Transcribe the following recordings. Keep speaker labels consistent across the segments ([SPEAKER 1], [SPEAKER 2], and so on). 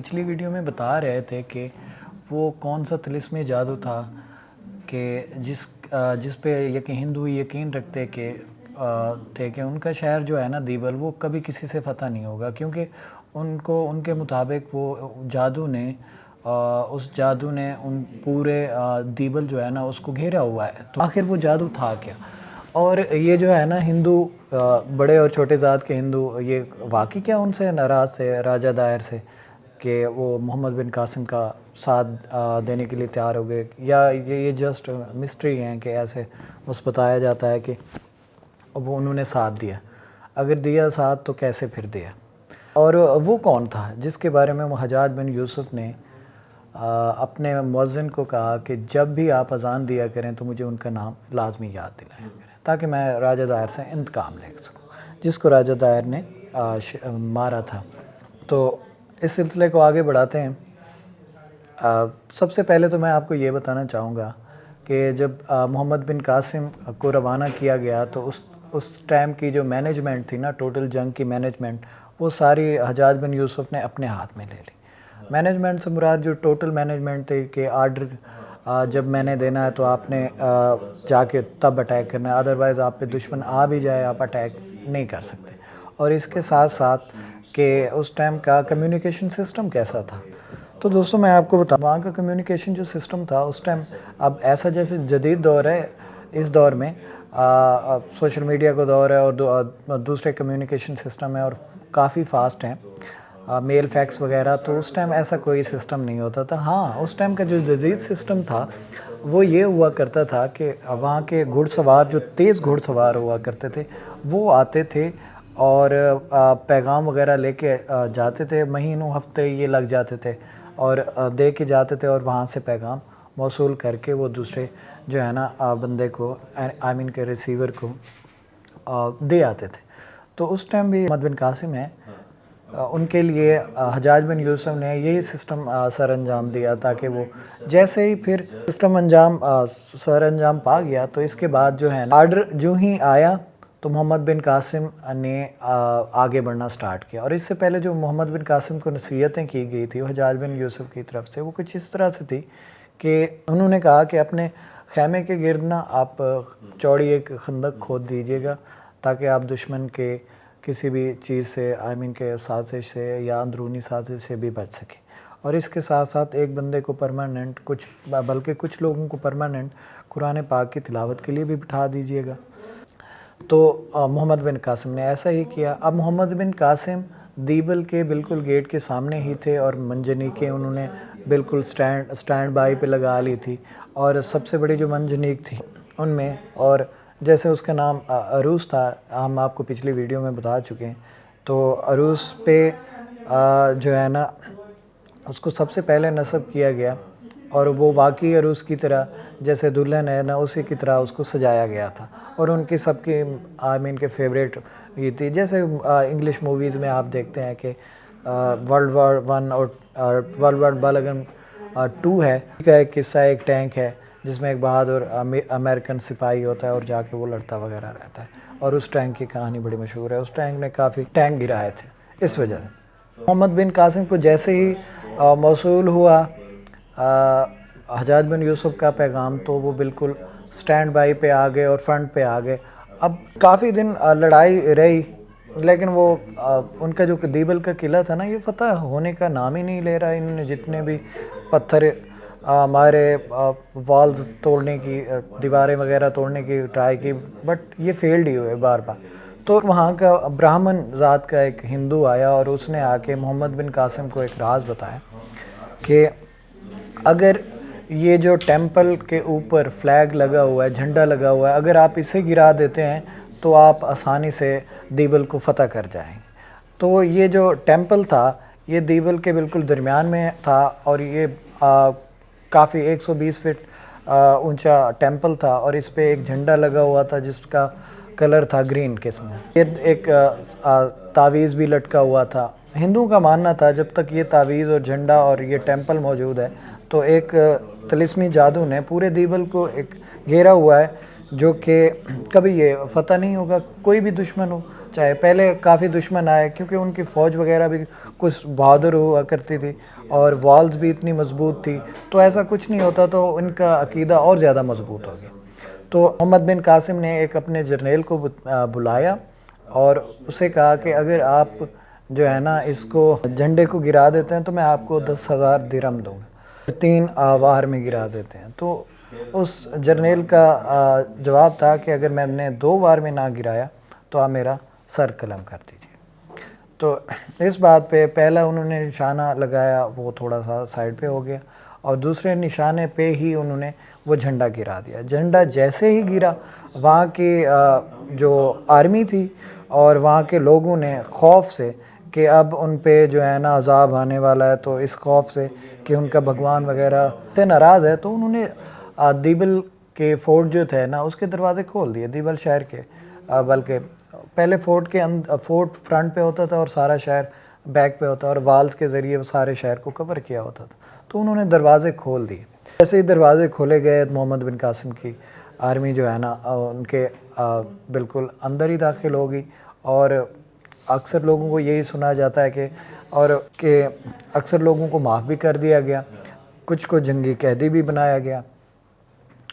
[SPEAKER 1] پچھلی ویڈیو میں بتا رہے تھے کہ وہ کون سا طلسمی جادو تھا کہ جس پہ ہندو یقین رکھتے تھے کہ ان کا شہر جو ہے نا دیبل، وہ کبھی کسی سے فتح نہیں ہوگا، کیونکہ ان کے مطابق وہ اس جادو نے ان پورے دیبل جو ہے نا اس کو گھیرا ہوا ہے۔ تو آخر وہ جادو تھا کیا؟ اور یہ جو ہے نا ہندو بڑے اور چھوٹے ذات کے ہندو یہ واقعی کیا ان سے ناراض تھے راجہ دائر سے کہ وہ محمد بن قاسم کا ساتھ دینے کے لیے تیار ہو گئے، یا یہ جسٹ مسٹری ہیں کہ ایسے بس بتایا جاتا ہے کہ وہ انہوں نے ساتھ دیا؟ اگر دیا ساتھ تو کیسے پھر دیا؟ اور وہ کون تھا جس کے بارے میں حجاج بن یوسف نے اپنے مؤذن کو کہا کہ جب بھی آپ اذان دیا کریں تو مجھے ان کا نام لازمی یاد دلایا کریں تاکہ میں راجہ دائر سے انتقام لے سکوں، جس کو راجہ دائر نے مارا تھا۔ تو اس سلسلے کو آگے بڑھاتے ہیں۔ سب سے پہلے تو میں آپ کو یہ بتانا چاہوں گا کہ جب محمد بن قاسم کو روانہ کیا گیا تو اس ٹائم کی جو مینجمنٹ تھی نا، ٹوٹل جنگ کی مینجمنٹ، وہ ساری حجاج بن یوسف نے اپنے ہاتھ میں لے لی۔ مینجمنٹ سے مراد جو ٹوٹل مینجمنٹ تھی کہ آرڈر جب میں نے دینا ہے تو آپ نے جا کے تب اٹیک کرنا ہے، ادروائز آپ پہ دشمن آ بھی جائے آپ اٹیک نہیں کر سکتے۔ اور اس کے ساتھ ساتھ کہ اس ٹائم کا کمیونیکیشن سسٹم کیسا تھا، تو دوستوں میں آپ کو بتاؤں وہاں کا کمیونیکیشن جو سسٹم تھا اس ٹائم، اب ایسا جیسے جدید دور ہے، اس دور میں سوشل میڈیا کا دور ہے اور دوسرے کمیونیکیشن سسٹم ہے اور کافی فاسٹ ہیں، میل فیکس وغیرہ، تو اس ٹائم ایسا کوئی سسٹم نہیں ہوتا تھا۔ ہاں، اس ٹائم کا جو جدید سسٹم تھا وہ یہ ہوا کرتا تھا کہ وہاں کے گھڑ سوار جو تیز گھڑ سوار ہوا کرتے تھے وہ آتے تھے اور پیغام وغیرہ لے کے جاتے تھے، مہینوں ہفتے یہ لگ جاتے تھے اور دے کے جاتے تھے، اور وہاں سے پیغام موصول کر کے وہ دوسرے جو ہے نا بندے کو کے ریسیور کو دے آتے تھے۔ تو اس ٹائم بھی محمد بن قاسم ہیں، ان کے لیے حجاج بن یوسف نے یہی سسٹم سر انجام دیا تاکہ وہ جیسے ہی پھر سسٹم سر انجام پا گیا تو اس کے بعد جو ہے آرڈر جو ہی آیا تو محمد بن قاسم نے آگے بڑھنا سٹارٹ کیا۔ اور اس سے پہلے جو محمد بن قاسم کو نصیحتیں کی گئی تھی حجاج بن یوسف کی طرف سے، وہ کچھ اس طرح سے تھی کہ انہوں نے کہا کہ اپنے خیمے کے گرد نا آپ چوڑی ایک خندق کھود دیجیے گا تاکہ آپ دشمن کے کسی بھی چیز سے کے سازش سے یا اندرونی سازش سے بھی بچ سکیں، اور اس کے ساتھ ساتھ ایک بندے کو پرماننٹ بلکہ کچھ لوگوں کو پرماننٹ قرآن پاک کی تلاوت کے لیے بھی بٹھا دیجیے گا۔ تو محمد بن قاسم نے ایسا ہی کیا۔ اب محمد بن قاسم دیبل کے بالکل گیٹ کے سامنے ہی تھے اور منجنیقیں انہوں نے بالکل سٹینڈ بائی پہ لگا لی تھی، اور سب سے بڑی جو منجنیق تھی ان میں، اور جیسے اس کا نام عروس تھا، ہم آپ کو پچھلی ویڈیو میں بتا چکے ہیں، تو عروس پہ جو ہے نا اس کو سب سے پہلے نصب کیا گیا، اور وہ واقعی عروس کی طرح جیسے دلہن ہے نا اسی کی طرح اس کو سجایا گیا تھا، اور ان کی سب کی کے فیوریٹ یہ تھی، جیسے انگلش موویز میں آپ دیکھتے ہیں کہ ورلڈ وار 1 اور ورلڈ وار بالغن 2 ہے کا ایک قصہ، ایک ٹینک ہے جس میں ایک بہادر امریکن سپاہی ہوتا ہے اور جا کے وہ لڑتا وغیرہ رہتا ہے، اور اس ٹینک کی کہانی بڑی مشہور ہے، اس ٹینک نے کافی ٹینک گرائے تھے اس وجہ سے۔ محمد بن قاسم کو جیسے ہی موصول ہوا حجاج بن یوسف کا پیغام تو وہ بالکل سٹینڈ بائی پہ آ گئے اور فرنٹ پہ آ گئے۔ اب کافی دن لڑائی رہی، لیکن وہ ان کا جو دیبل کا قلعہ تھا نا یہ فتح ہونے کا نام ہی نہیں لے رہا۔ انہوں نے جتنے بھی پتھر ہمارے والز توڑنے کی، دیواریں وغیرہ توڑنے کی ٹرائی کی، بٹ یہ فیلڈ ہی ہوئے بار بار۔ تو وہاں کا براہمن ذات کا ایک ہندو آیا اور اس نے آ کے محمد بن قاسم کو ایک راز بتایا کہ اگر یہ جو ٹیمپل کے اوپر فلیگ لگا ہوا ہے، جھنڈا لگا ہوا ہے، اگر آپ اسے گرا دیتے ہیں تو آپ آسانی سے دیبل کو فتح کر جائیں گے۔ تو یہ جو ٹیمپل تھا یہ دیبل کے بالکل درمیان میں تھا، اور یہ کافی 120 فٹ اونچا ٹیمپل تھا، اور اس پہ ایک جھنڈا لگا ہوا تھا جس کا کلر تھا گرین قسم۔ ایک تعویذ بھی لٹکا ہوا تھا۔ ہندوؤں کا ماننا تھا جب تک یہ تعویذ اور جھنڈا اور یہ ٹیمپل موجود ہے تو ایک طلسمی جادو نے پورے دیبل کو ایک گھیرا ہوا ہے جو کہ کبھی یہ فتح نہیں ہوگا، کوئی بھی دشمن ہو چاہے پہلے کافی دشمن آئے کیونکہ ان کی فوج وغیرہ بھی کچھ بہادر ہوا کرتی تھی اور والز بھی اتنی مضبوط تھی، تو ایسا کچھ نہیں ہوتا تو ان کا عقیدہ اور زیادہ مضبوط ہو گیا۔ تو محمد بن قاسم نے ایک اپنے جرنیل کو بلایا اور اسے کہا کہ اگر آپ جو ہے نا اس کو جھنڈے کو گرا دیتے ہیں تو میں آپ کو 10,000 درہم دوں گا، 3 وار میں گرا دیتے ہیں۔ تو اس جرنیل کا جواب تھا کہ اگر میں نے 2 وار میں نہ گرایا تو آپ میرا سر قلم کر دیجیے۔ تو اس بات پہ پہلا انہوں نے نشانہ لگایا، وہ تھوڑا سا سائڈ پہ ہو گیا، اور دوسرے نشانے پہ ہی انہوں نے وہ جھنڈا گرا دیا۔ جھنڈا جیسے ہی گرا، وہاں کی جو آرمی تھی اور وہاں کے لوگوں نے خوف سے کہ اب ان پہ جو ہے نا عذاب آنے والا ہے، تو اس خوف سے کہ ان کا بھگوان وغیرہ سے ناراض ہے، تو انہوں نے دیبل کے فورٹ جو تھے نا اس کے دروازے کھول دیے، دیبل شہر کے، بلکہ پہلے فورٹ فرنٹ پہ ہوتا تھا اور سارا شہر بیک پہ ہوتا، اور والز کے ذریعے وہ سارے شہر کو کور کیا ہوتا تھا، تو انہوں نے دروازے کھول دیے۔ جیسے ہی دروازے کھولے گئے، محمد بن قاسم کی آرمی جو ہے نا ان کے بالکل اندر ہی داخل ہوگی، اور اکثر لوگوں کو یہی سنا جاتا ہے کہ اکثر لوگوں کو معاف بھی کر دیا گیا، کچھ کو جنگی قیدی بھی بنایا گیا،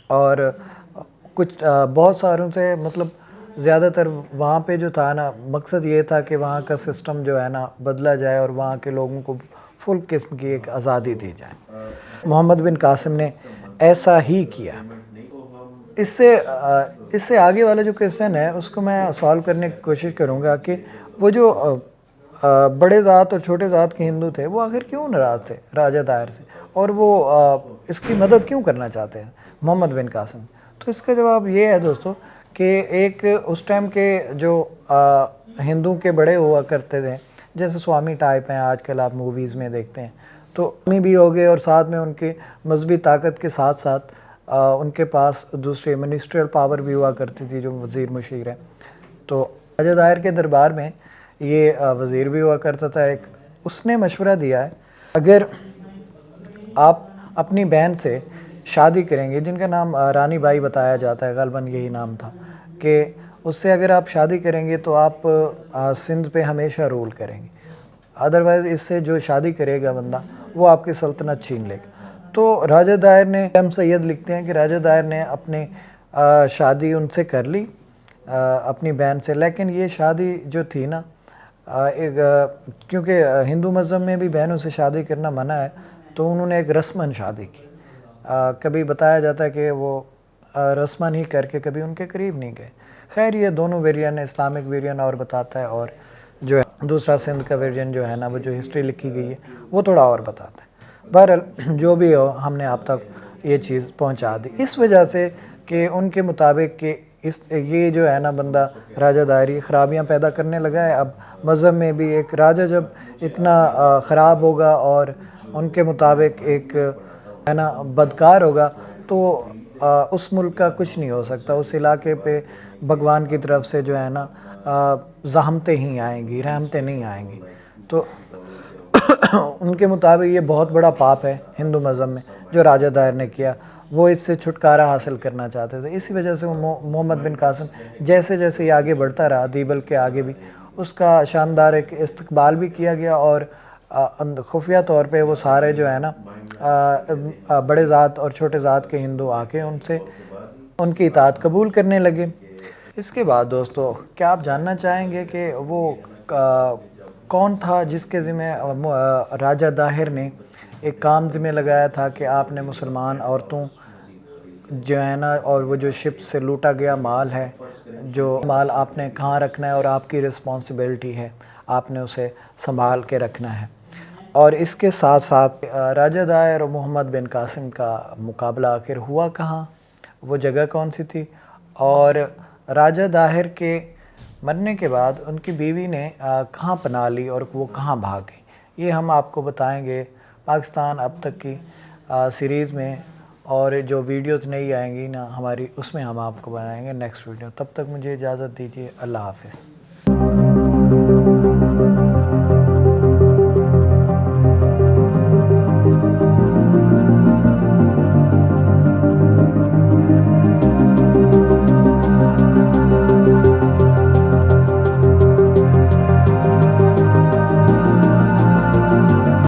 [SPEAKER 1] اور کچھ بہت ساروں سے مطلب زیادہ تر وہاں پہ جو تھا نا مقصد یہ تھا کہ وہاں کا سسٹم جو ہے نا بدلا جائے اور وہاں کے لوگوں کو فل قسم کی ایک آزادی دی جائے۔ محمد بن قاسم نے ایسا ہی کیا۔ اس سے آگے والا جو کویسچن ہے اس کو میں سالو کرنے کی کوشش کروں گا کہ وہ جو بڑے ذات اور چھوٹے ذات کے ہندو تھے وہ آخر کیوں ناراض تھے راجہ دائر سے، اور وہ اس کی مدد کیوں کرنا چاہتے ہیں محمد بن قاسم؟ تو اس کا جواب یہ ہے دوستو کہ ایک اس ٹائم کے جو ہندو کے بڑے ہوا کرتے تھے، جیسے سوامی ٹائپ ہیں آج کل آپ موویز میں دیکھتے ہیں، تو سوامی بھی ہو گئے، اور ساتھ میں ان کے مذہبی طاقت کے ساتھ ساتھ ان کے پاس دوسرے منسٹریل پاور بھی ہوا کرتی تھی جو وزیر مشیر ہیں۔ تو راجہ دائر کے دربار میں یہ وزیر بھی ہوا کرتا تھا ایک، اس نے مشورہ دیا ہے اگر آپ اپنی بہن سے شادی کریں گے، جن کا نام رانی بائی بتایا جاتا ہے، غالباً یہی نام تھا، کہ اس سے اگر آپ شادی کریں گے تو آپ سندھ پہ ہمیشہ رول کریں گے، ادروائز اس سے جو شادی کرے گا بندہ وہ آپ کی سلطنت چھین لے گا۔ تو راجہ دائر نے، ایم سید لکھتے ہیں کہ راجہ دائر نے اپنی شادی ان سے کر لی اپنی بہن سے، لیکن یہ شادی جو تھی نا کیونکہ ہندو مذہب میں بھی بہنوں سے شادی کرنا منع ہے، تو انہوں نے ایک رسماً شادی کی، کبھی بتایا جاتا ہے کہ وہ رسماً ہی کر کے کبھی ان کے قریب نہیں گئے۔ خیر یہ دونوں ویرین، اسلامک ویرین اور بتاتا ہے، اور جو ہے دوسرا سندھ کا ورژن جو ہے نا وہ جو ہسٹری لکھی گئی ہے وہ تھوڑا اور بتاتا ہے۔ بہرحال جو بھی ہو، ہم نے آپ تک یہ چیز پہنچا دی اس وجہ سے کہ ان کے مطابق کہ یہ جو ہے نا بندہ راجہ دائری خرابیاں پیدا کرنے لگا ہے۔ اب مذہب میں بھی ایک راجہ جب اتنا خراب ہوگا اور ان کے مطابق ایک ہے نا بدکار ہوگا، تو اس ملک کا کچھ نہیں ہو سکتا، اس علاقے پہ بھگوان کی طرف سے جو ہے نا زحمتیں ہی آئیں گی، رحمتیں نہیں آئیں گی۔ تو ان کے مطابق یہ بہت بڑا پاپ ہے ہندو مذہب میں جو راجہ دائر نے کیا، وہ اس سے چھٹکارا حاصل کرنا چاہتے تھے۔ اسی وجہ سے محمد بن قاسم جیسے جیسے یہ آگے بڑھتا رہا، دیبل کے آگے بھی اس کا شاندار ایک استقبال بھی کیا گیا، اور خفیہ طور پہ وہ سارے جو ہے نا بڑے ذات اور چھوٹے ذات کے ہندو آ کے ان کی اطاعت قبول کرنے لگے۔ اس کے بعد دوستو کیا آپ جاننا چاہیں گے کہ وہ کون تھا جس کے ذمہ راجہ داہر نے ایک کام ذمہ لگایا تھا کہ آپ نے مسلمان عورتوں جو ہے نا، اور وہ جو شپ سے لوٹا گیا مال ہے، جو مال آپ نے کہاں رکھنا ہے اور آپ کی رسپانسبلٹی ہے، آپ نے اسے سنبھال کے رکھنا ہے۔ اور اس کے ساتھ ساتھ راجہ دائر اور محمد بن قاسم کا مقابلہ آخر ہوا کہاں، وہ جگہ کون سی تھی، اور راجہ داہر کے مرنے کے بعد ان کی بیوی نے کہاں پناہ لی اور وہ کہاں بھاگ گئی، یہ ہم آپ کو بتائیں گے پاکستان اب تک کی سیریز میں، اور جو ویڈیوز نہیں آئیں گی نا ہماری، اس میں ہم آپ کو بنائیں گے نیکسٹ ویڈیو۔ تب تک مجھے اجازت دیجیے، اللہ حافظ۔